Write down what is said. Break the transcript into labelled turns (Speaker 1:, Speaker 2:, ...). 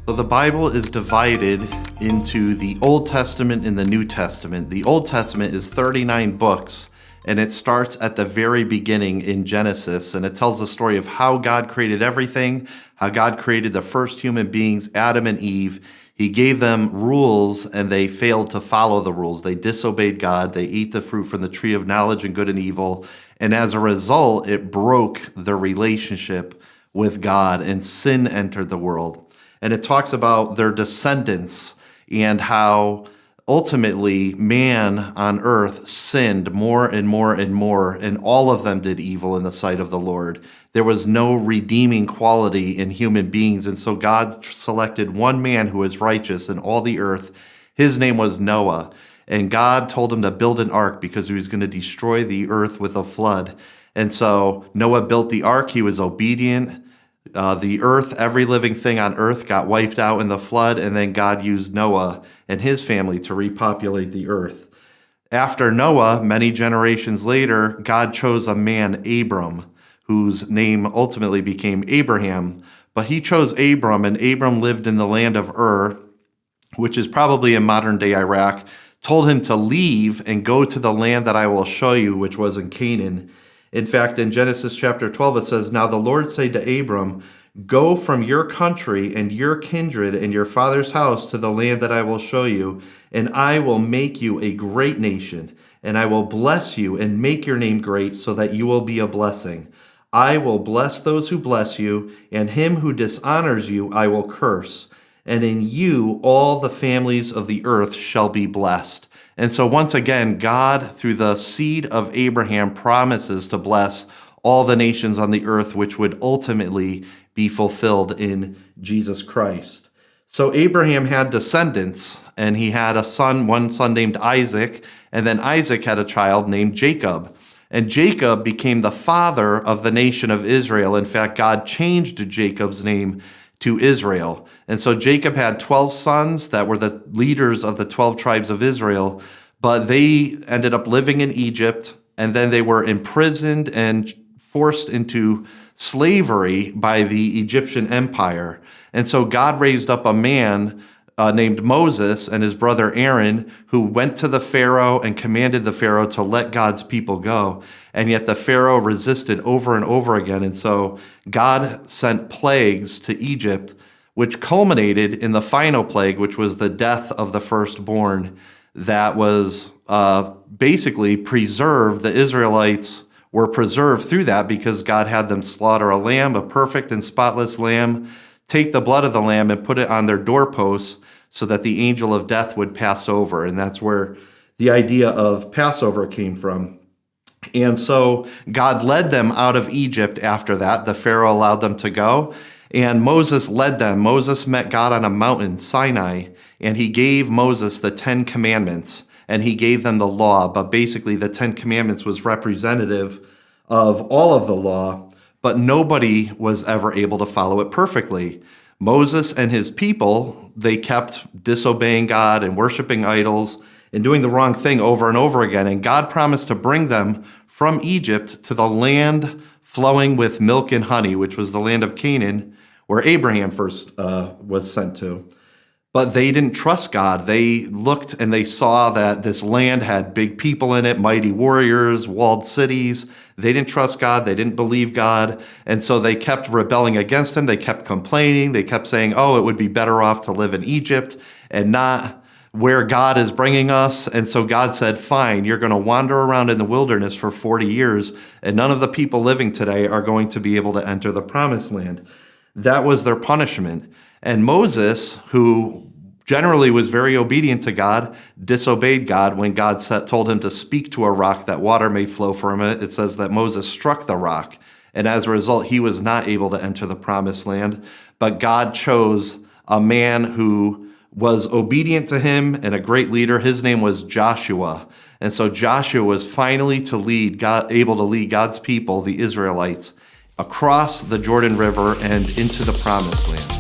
Speaker 1: So the Bible is divided into the Old Testament and the New Testament. The Old Testament is 39 books, and it starts at the very beginning in Genesis, and it tells the story of how God created everything, how God created the first human beings, Adam and Eve. He gave them rules, and they failed to follow the rules. They disobeyed God. They ate the fruit from the tree of knowledge and good and evil, and as a result, it broke the relationship with God, and sin entered the world. And it talks about their descendants and how ultimately man on earth sinned more and more and more, and all of them did evil in the sight of the Lord. There was no redeeming quality in human beings, and so God selected one man who was righteous in all the earth. His name was Noah, and God told him to build an ark because he was going to destroy the earth with a flood. And so Noah built the ark. He was obedient. The earth, every living thing on earth got wiped out in the flood, and then God used Noah and his family to repopulate the earth. After Noah, many generations later, God chose a man, Abram, whose name ultimately became Abraham. But he chose Abram, and Abram lived in the land of Ur, which is probably in modern-day Iraq, told him to leave and go to the land that I will show you, which was in Canaan. In fact, in Genesis chapter 12, it says, "Now the Lord said to Abram, go from your country and your kindred and your father's house to the land that I will show you, and I will make you a great nation, and I will bless you and make your name great so that you will be a blessing. I will bless those who bless you, and him who dishonors you I will curse. And in you all the families of the earth shall be blessed." And so once again, God, through the seed of Abraham, promises to bless all the nations on the earth, which would ultimately be fulfilled in Jesus Christ. So Abraham had descendants, and he had one son named Isaac, and then Isaac had a child named Jacob. And Jacob became the father of the nation of Israel. In fact, God changed Jacob's name to Israel. And so Jacob had 12 sons that were the leaders of the 12 tribes of Israel, but they ended up living in Egypt, and then they were imprisoned and forced into slavery by the Egyptian empire. And so God raised up a man named Moses and his brother Aaron, who went to the Pharaoh and commanded the Pharaoh to let God's people go. And yet the Pharaoh resisted over and over again. And so God sent plagues to Egypt, which culminated in the final plague, which was the death of the firstborn, that was basically preserved. The Israelites were preserved through that because God had them slaughter a lamb, a perfect and spotless lamb, take the blood of the lamb and put it on their doorposts so that the angel of death would pass over. And that's where the idea of Passover came from. And so God led them out of Egypt after that. The Pharaoh allowed them to go, and Moses led them. Moses met God on a mountain, Sinai, and he gave Moses the 10 Commandments, and he gave them the law. But basically, the 10 Commandments was representative of all of the law, but nobody was ever able to follow it perfectly. Moses and his people, they kept disobeying God and worshiping idols and doing the wrong thing over and over again. And God promised to bring them from Egypt to the land flowing with milk and honey, which was the land of Canaan, where Abraham first was sent to. But they didn't trust God. They looked and they saw that this land had big people in it, mighty warriors, walled cities. They didn't trust God. They didn't believe God. And so they kept rebelling against him. They kept complaining. They kept saying, oh, it would be better off to live in Egypt and not where God is bringing us. And so God said, fine, you're going to wander around in the wilderness for 40 years, and none of the people living today are going to be able to enter the promised land. That was their punishment. And Moses, who generally was very obedient to God, disobeyed God when God told him to speak to a rock that water may flow from it. It says that Moses struck the rock, and as a result, he was not able to enter the promised land. But God chose a man who was obedient to him and a great leader. His name was Joshua. And so Joshua was finally able to lead God's people, the Israelites, across the Jordan River and into the promised land.